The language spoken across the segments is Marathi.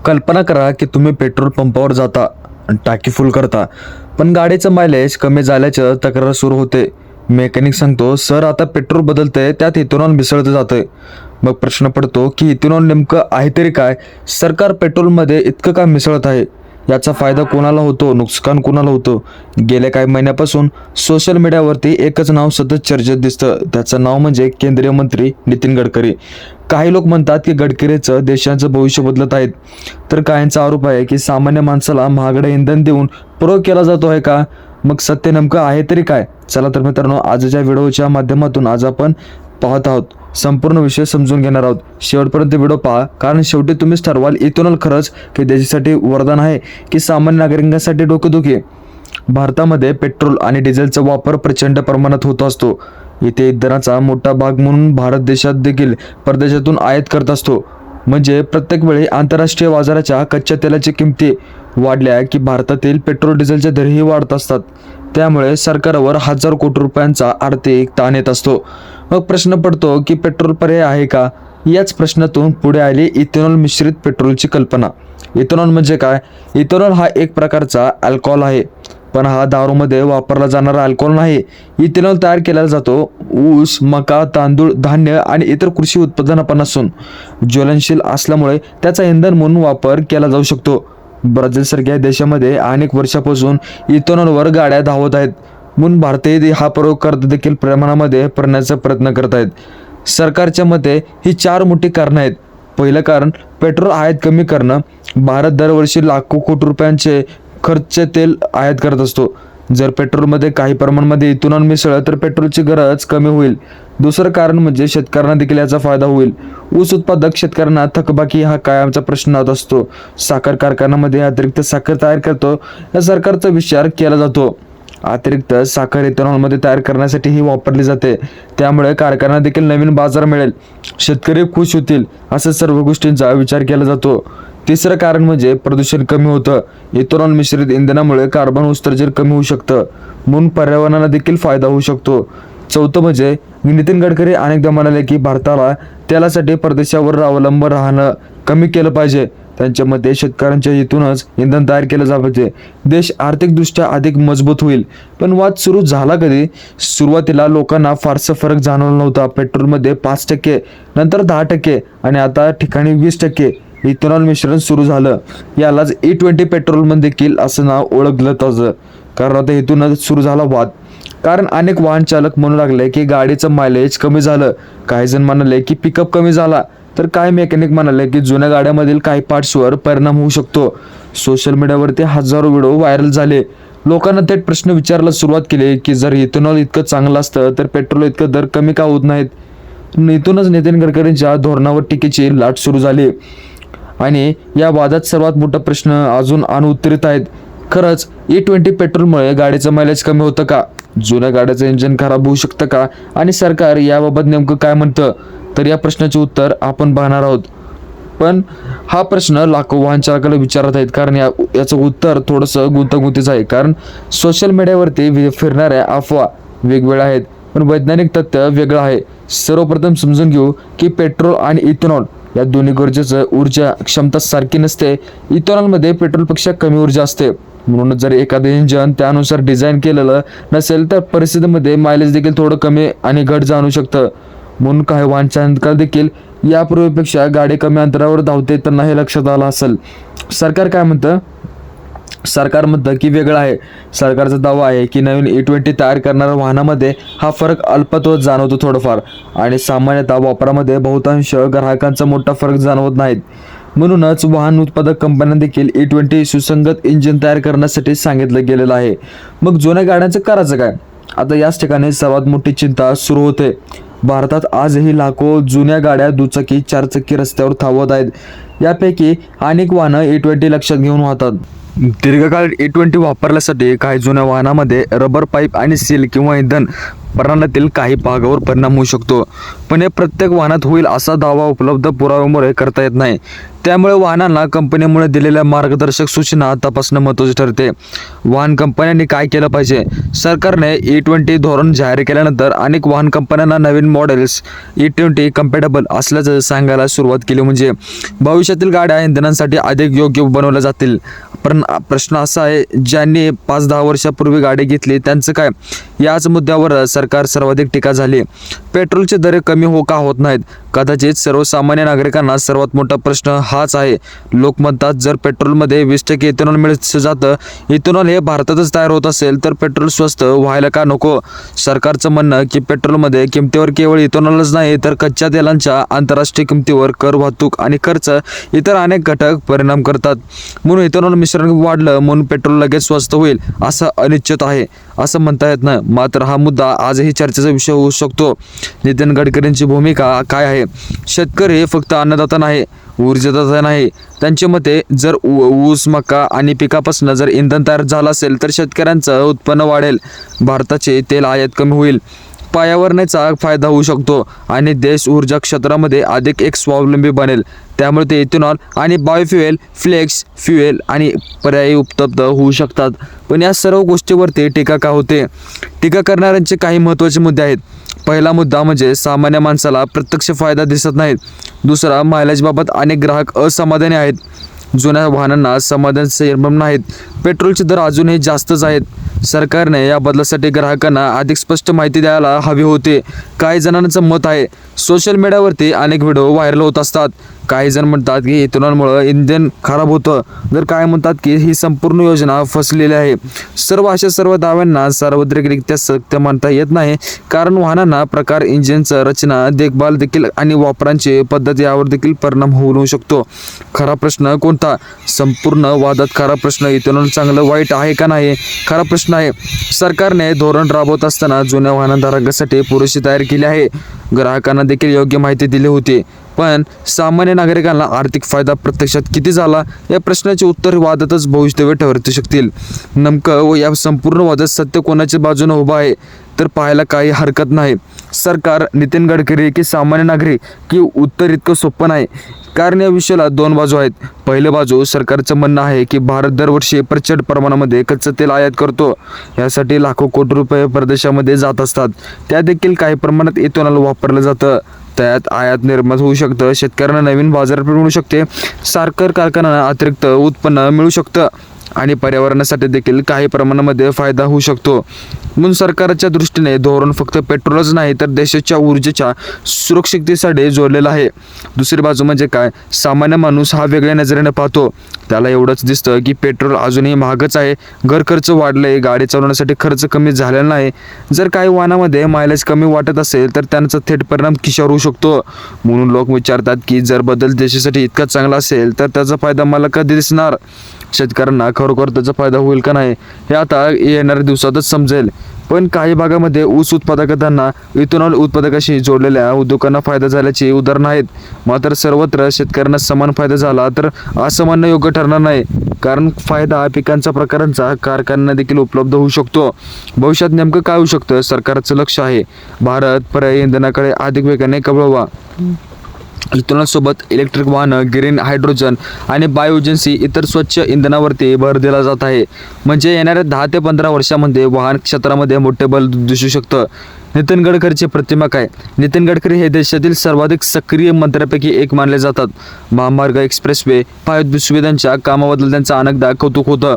कल्पना करा की तुम्ही पेट्रोल पंपावर जाता आणि टाकी फुल करता, पण गाडीचं मायलेज कमी झाल्याचं तक्रार सुरू होते. मेकॅनिक सांगतो, सर आता पेट्रोल बदलतंय, त्यात इथेनॉल मिसळतं जातंय. मग प्रश्न पडतो की इथेनॉल नेमकं आहे तरी काय? सरकार पेट्रोलमध्ये इतकं का मिसळत आहे? याचा फायदा कोणाला होतो, नुकसान कोणाला होतं? गेल्या काही महिन्यापासून सोशल मीडियावरती एकच नाव सतत चर्चेत दिसतं. त्याचं नाव म्हणजे केंद्रीय मंत्री नितीन गडकरी. काही लोक म्हणतात की गडकरीचं देशाचं भविष्य बदलत आहेत, तर काहींचा आरोप आहे की सामान्य माणसाला महागडं इंधन देऊन प्रयोग केला जातो आहे का? मग सत्य नेमकं आहे तरी काय? चला तर मित्रांनो, आजच्या व्हिडिओच्या माध्यमातून आज आपण पाहत आहोत, संपूर्ण विषय समजून घेणार आहोत. शेवटपर्यंत व्हिडिओ पहा, कारण शेवटी तुम्हीच ठरवाल इथेनॉल खरंच की देशासाठी वरदान आहे की सामान्य नागरिकांसाठी डोकेदुखी. भारतामध्ये पेट्रोल आणि डिझेलचा वापर प्रचंड प्रमाणात होत असतो. इथे इंधनाचा मोठा भाग म्हणून भारत देशात देखील परदेशातून आयात करत असतो. म्हणजे प्रत्येक वेळी आंतरराष्ट्रीय बाजाराच्या कच्च्या तेलाची किमती वाढल्या की भारतातील पेट्रोल डिझेलचे दरही वाढत असतात. त्यामुळे सरकारवर हजारो कोटी रुपयांचा आर्थिक ताण येत असतो. मग प्रश्न पडतो की पेट्रोल पर्याय आहे का? याच प्रश्नातून पुढे आली इथेनॉल मिश्रित पेट्रोलची कल्पना. इथेनॉल म्हणजे काय? इथेनॉल हा एक प्रकारचा अल्कोहोल आहे, पण हा दारूमध्ये वापरला जाणारा अल्कोहोल नाही. इथेनॉल तयार केला जातो ऊस, मका, तांदूळ, धान्य आणि इतर कृषी उत्पादनापासून. ज्वलनशील असल्यामुळे त्याचा इंधन म्हणून वापर केला जाऊ शकतो. ब्राझीलसारख्या देशामध्ये अनेक वर्षापासून इथेनॉलवर गाड्या धावत आहेत, म्हणून भारतीय हा प्रयोग देखील प्रमाणामध्ये करण्याचा प्रयत्न करत आहेत. सरकारच्या मते ही 4 मोठी कारणं आहेत. पहिलं कारण पेट्रोल आयात कमी करणं. भारत दरवर्षी लाखो कोटी रुपयांचे खर्च तेल आयात करत असतो. जर पेट्रोलमध्ये काही प्रमाणामध्ये इथेनॉल मिसळलं तर पेट्रोलची गरज कमी होईल. दुसरं कारण म्हणजे शेतकऱ्यांना देखील याचा फायदा होईल. ऊस उत्पादक शेतकऱ्यांना थकबाकी हा कायमचा प्रश्न असतो. साखर कारखान्यामध्ये अतिरिक्त साखर तयार करतो, या सरकारचा विचार केला जातो. अतिरिक्त साखर इथेनॉलमध्ये तयार करण्यासाठीही वापरली जाते. त्यामुळे कारखान्याला देखील नवीन बाजार मिळेल, शेतकरी खुश होतील, असं सर्व गोष्टींचा विचार केला जातो. तिसरं कारण म्हणजे प्रदूषण कमी होतं. इथेनॉल मिश्रित इंधनामुळे कार्बन उत्सर्जन कमी होऊ शकतं, म्हणून पर्यावरणाला देखील फायदा होऊ शकतो. चौथं म्हणजे नितीन गडकरी अनेकदा म्हणाले की भारताला तेलासाठी परदेशावर अवलंबून राहणं कमी केलं पाहिजे. त्यांच्या मते शेतकऱ्यांच्या हेतूनच इंधन तयार केलं जावे. देश आर्थिकदृष्ट्या अधिक मजबूत होईल. पण वाद सुरू झाला कधी? सुरुवातीला लोकांना फारसा फरक जाणवला नव्हता. पेट्रोलमध्ये 5%, नंतर 10% आणि आता ठिकाणी 20% इथेनॉल मिश्रण सुरू झालं. यालाच E20 पेट्रोल देखील असं नाव ओळखलं जातं. कारण आता इथूनच सुरू झाला वाद. कारण अनेक वाहन चालक म्हणू लागले की गाडीचं मायलेज कमी झालं. काही जण म्हणाले की पिकअप कमी झाला, तर काही मेकॅनिक म्हणाले की जुन्या गाड्यामधील काही पार्ट्सवर परिणाम होऊ शकतो. सोशल मीडियावरती हजारो व्हिडिओ व्हायरल झाले. लोकांना थेट प्रश्न विचारायला सुरुवात केली की जर इथेनॉल इतकं चांगलं असतं तर पेट्रोल इतकं दर कमी का होत नाहीत? इथूनच नितीन गडकरींच्या धोरणावर टीकेची लाट सुरू झाली. आणि या वादात सर्वात मोठा प्रश्न अजून अनुत्तरित आहेत. खरंच E20 पेट्रोलमुळे गाडीचं मायलेज कमी होतं का? जुन्या गाड्याचं इंजिन खराब होऊ शकतं का? आणि सरकार याबाबत नेमकं काय म्हणतं? तर या प्रश्नाचे उत्तर आपण पाहणार आहोत. पण हा प्रश्न लाखो वाहन चालकाला विचारत आहेत, कारण याचं उत्तर थोडंसं गुंतागुंतीचं आहे. कारण सोशल मीडियावरती फिरणाऱ्या अफवा वेगवेगळ्या आहेत, पण वैज्ञानिक तथ्य वेगळं आहे. सर्वप्रथम समजून घेऊ की पेट्रोल आणि इथेनॉल या दोन्ही गरजेचं ऊर्जा क्षमता सारखी नसते. इथेनॉलमध्ये पेट्रोलपेक्षा कमी ऊर्जा असते, म्हणून जर एखादं इंजन त्यानुसार डिझाईन केलेलं नसेल तर परिस्थितीमध्ये मायलेज देखील थोडं कमी आणि घट जाणू शकतं. म्हणून काही वाहन चालक देखील यापूर्वीपेक्षा गाडी कमी अंतरावर धावते, त्यांना हे लक्षात आलं असेल. सरकार काय म्हणतं? सरकार म्हणतं की वेगळं आहे. सरकारचा दावा आहे की नवीन E20 तयार करणाऱ्या वाहनामध्ये हा फरक अल्पत्व जाणवतो थोडंफार, आणि सामान्यतः वापरामध्ये बहुतांश ग्राहकांचा मोठा फरक जाणवत नाहीत. म्हणूनच वाहन उत्पादक कंपन्यांना देखील E20 सुसंगत इंजिन तयार करण्यासाठी सांगितलं गेलेलं आहे. मग जुन्या गाड्यांचं करायचं काय? आता याच ठिकाणी सर्वात मोठी चिंता सुरू होते. भारतात आजही लाखो जुन्या गाड्या दुचाकी 4 चाकी रस्त्यावर धावत आहेत. यापैकी अनेक वाहनं E20 लक्षात घेऊन वाहतात. दीर्घकाळ E20 वापरण्यासाठी काही जुन्या वाहनामध्ये रबर पाईप आणि सील किंवा इंधन प्रणालीतील काही भागावर परिणाम होऊ शकतो, पण हे प्रत्येक वाहनात होईल असा दावा उपलब्ध पुराव्यामुळे करता येत नाही. त्यामुळे वाहनांना कंपनीमुळे दिलेल्या मार्गदर्शक सूचना तपासणं महत्त्वाचे ठरते. वाहन कंपन्यांनी काय केलं पाहिजे? सरकारने E20 धोरण जाहीर केल्यानंतर अनेक वाहन कंपन्यांना नवीन मॉडेल्स E20 कम्पॅटेबल असल्याचं सांगायला सुरुवात केली. म्हणजे भविष्यातील गाड्या इंधनांसाठी अधिक योग्य बनवल्या जातील. पण प्रश्न असा आहे, ज्यांनी 5-10 वर्षापूर्वी गाडी घेतली त्यांचं काय? याच मुद्द्यावर सरकार सर्वाधिक टीका झाली. पेट्रोलचे दर कमी का होत नाहीत? कदाचित सर्वसामान्य नागरिकांना सर्वात मोठा प्रश्न हाच आहे. लोक म्हणतात, जर पेट्रोलमध्ये 20% इथेनॉल मिळत जातं, इथेनॉल हे भारतातच तयार होत असेल तर पेट्रोल स्वस्त व्हायला का नको? सरकारचं म्हणणं की पेट्रोलमध्ये किमतीवर केवळ इथेनॉलच नाही तर कच्च्या तेलांच्या आंतरराष्ट्रीय किमतीवर कर, वाहतूक आणि खर्च इतर अनेक घटक परिणाम करतात. म्हणून इथेनॉल मिश्रण वाढलं म्हणून पेट्रोल लगेच स्वस्त होईल असं अनिश्चित आहे असं म्हणता येत नाही. मात्र हा मुद्दा आजही चर्चेचा विषय होऊ शकतो. नितीन गडकरींची भूमिका काय आहे? शेतकरी फक्त अन्नदाता नाही, ऊर्जादाता नाही. त्यांच्या मते जर ऊस, मका आणि पिकापासून जर इंधन तयार झालं असेल तर शेतकऱ्यांचं उत्पन्न वाढेल, भारताचे तेल आयात कमी होईल, पर्यावरणाचा फायदा होऊ शकतो आणि देश ऊर्जा क्षेत्रामध्ये अधिक एक स्वावलंबी बनेल. त्यामुळे ते इथेनॉल आणि बायोफ्युएल, फ्लेक्स फ्युएल आणि पर्यायी उपलब्ध होऊ शकतात. पण या सर्व गोष्टीवरती टीका का होते? टीका करणाऱ्यांचे काही महत्त्वाचे मुद्दे आहेत. पहिला मुद्दा म्हणजे सामान्य माणसाला प्रत्यक्ष फायदा दिसत नाहीत. दुसरा, मायलेजबाबत अनेक ग्राहक असमाधानी आहेत. जुन्या वाहनांना समाधान संभ्रम नाहीत. पेट्रोलचे दर अजूनही जास्तच आहेत. सरकारने या बदलासाठी ग्राहकांना अधिक स्पष्ट माहिती द्यायला हवी होती. काही जणांचं मत आहे, सोशल मीडियावरती अनेक व्हिडिओ व्हायरल होत असतात. काही जण म्हणतात की इथेनॉलमुळे इंधन खराब होतं, तर काय म्हणतात की ही संपूर्ण योजना फसलेली आहे. सर्व दाव्यांना सार्वत्रिकरित्या सत्य मानता येत नाही, कारण वाहनांना प्रकार, इंजिनचं रचना, देखभाल देखील आणि वापरांची पद्धत यावर देखील परिणाम होऊ शकतो. खरा प्रश्न कोणता? संपूर्ण वादात खरा प्रश्न इथेनॉल चांगलं वाईट आहे का नाही? खरा प्रश्न आहे, सरकारने धोरण राबवत असताना जुन्या वाहनधारकांसाठी पुरेशी तयारी केली आहे. ग्राहकांना देखील योग्य माहिती दिली होती. पण सामान्य नागरिकांना आर्थिक फायदा प्रत्यक्षात किती झाला या प्रश्नाचे उत्तर वादातच भविष्यवाणी ठरवू शकतील. नेमकं या संपूर्ण वादात सत्य कोणाच्या बाजूने उभा आहे तर पाहायला काही हरकत नाही. सरकार, नितीन गडकरी की सामान्य नागरिक? की उत्तर इतकं सोपं नाही, कारण या विषयाला दोन बाजू आहेत. पहिली बाजू, सरकारचं म्हणणं आहे की भारत दरवर्षी प्रचंड प्रमाणामध्ये कच्चं तेल आयात करतो. यासाठी लाखो कोटी रुपये परदेशामध्ये जात असतात. त्या देखील काही प्रमाणात इथेनॉल वापरलं जातं. त्यात आयात निर्माण होऊ शकतं, शेतकऱ्यांना नवीन बाजारपेठ मिळू शकते, साखर कारखान्यांना अतिरिक्त उत्पन्न मिळू शकतं आणि पर्यावरणासाठी देखील काही प्रमाणामध्ये फायदा होऊ शकतो. म्हणून सरकारच्या दृष्टीने धोरण फक्त पेट्रोलच नाही तर देशाच्या ऊर्जेच्या सुरक्षिततेसाठी जोडलेलं आहे. दुसरी बाजू म्हणजे काय? सामान्य माणूस हा वेगळ्या नजरेने पाहतो. त्याला एवढंच दिसतं की पेट्रोल अजूनही महागच आहे, घर खर्च वाढले, गाडी चालवण्यासाठी खर्च कमी झालेला नाही. जर काही वाहनामध्ये मायलेज कमी वाटत असेल तर त्यांचा थेट परिणाम खिशावर होऊ शकतो. म्हणून लोक विचारतात की जर बदल देशासाठी इतका चांगला असेल तर त्याचा फायदा मला कधी दिसणार? शेतकऱ्यांना खरोखर त्याचा फायदा होईल का नाही हे आता येणाऱ्या दिवसातच समजेल. पण काही भागामध्ये ऊस उत्पादकांना इथेनॉल उत्पादकाशी जोडलेल्या उद्योगांना फायदा झाल्याची उदाहरणं आहेत. मात्र सर्वत्र शेतकऱ्यांना समान फायदा झाला तर असं म्हणणं योग्य ठरणार नाही, कारण फायदा पिकांचा प्रकारांचा कारखान्यांना देखील उपलब्ध होऊ शकतो. भविष्यात नेमकं काय होऊ शकतं? सरकारचं लक्ष आहे भारत पर्यायी इंधनाकडे अधिक वेगाने वळवा. इथेनॉलसोबत इलेक्ट्रिक वाहनं, ग्रीन हायड्रोजन आणि बायोएजन्सी इतर स्वच्छ इंधनावरती भर दिला जात आहे. म्हणजे येणाऱ्या 10 ते 15 वर्षामध्ये वाहन क्षेत्रामध्ये मोठे बल दिसू शकतं. नितीन गडकरीची प्रतिमा काय? नितीन गडकरी हे देशातील सर्वाधिक सक्रिय मंत्र्यांपैकी एक मानले जातात. महामार्ग, एक्सप्रेसवे, पायाभूत सुविधांच्या कामाबद्दल त्यांचं अनेकदा कौतुक होतं.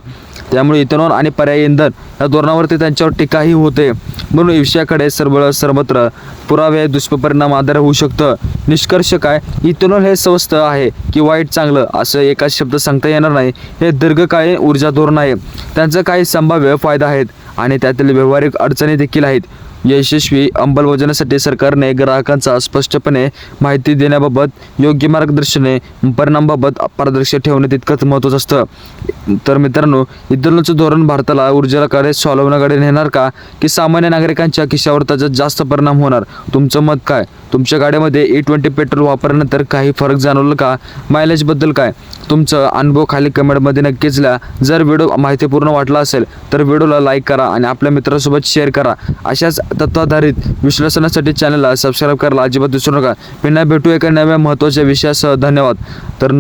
त्यामुळे इथेनॉल आणि पर्यायी इंधन या धोरणावरती त्यांच्यावर टीकाही होते. म्हणून विषयाकडे सर्वत्र पुरावे, दुष्परिणाम आधार होऊ शकतं. निष्कर्ष काय? इथेनॉल हे स्वस्त आहे की वाईट चांगलं असं एकाच शब्द सांगता येणार नाही. हे दीर्घकालीन ऊर्जा धोरण आहे. त्यांचा काही संभाव्य फायदा आहेत आणि त्यातील व्यावहारिक अडचणी देखील आहेत. यशस्वी अंमलबजावणीसाठी सरकारने ग्राहकांचा स्पष्टपणे माहिती देण्याबाबत, योग्य मार्गदर्शने, परिणामाबाबत पारदर्शक ठेवणे तितकंच महत्त्वाचं असतं. तर मित्रांनो, इथेनॉलचं धोरण भारताला ऊर्जेकडे स्वावलंबनाकडे नेणार का, की सामान्य नागरिकांच्या खिशावर त्याचा जास्त परिणाम होणार? तुमचं मत काय? तुमच्या गाडीमध्ये E20 पेट्रोल वापरल्यानंतर काही फरक जाणवलं का? मायलेजबद्दल काय तुमचं अनुभव खाली कमेंटमध्ये नक्कीच लिहा. जर व्हिडिओ माहितीपूर्ण वाटला असेल तर व्हिडिओला लाईक करा आणि आपल्या मित्रांसोबत शेअर करा. अशाच तत्वाधारित विश्लेषणासाठी चॅनलला सबस्क्राईब करायला अजिबात विसरू नका. पुन्हा भेटू एका नव्या महत्त्वाच्या विषयासह. धन्यवाद. तर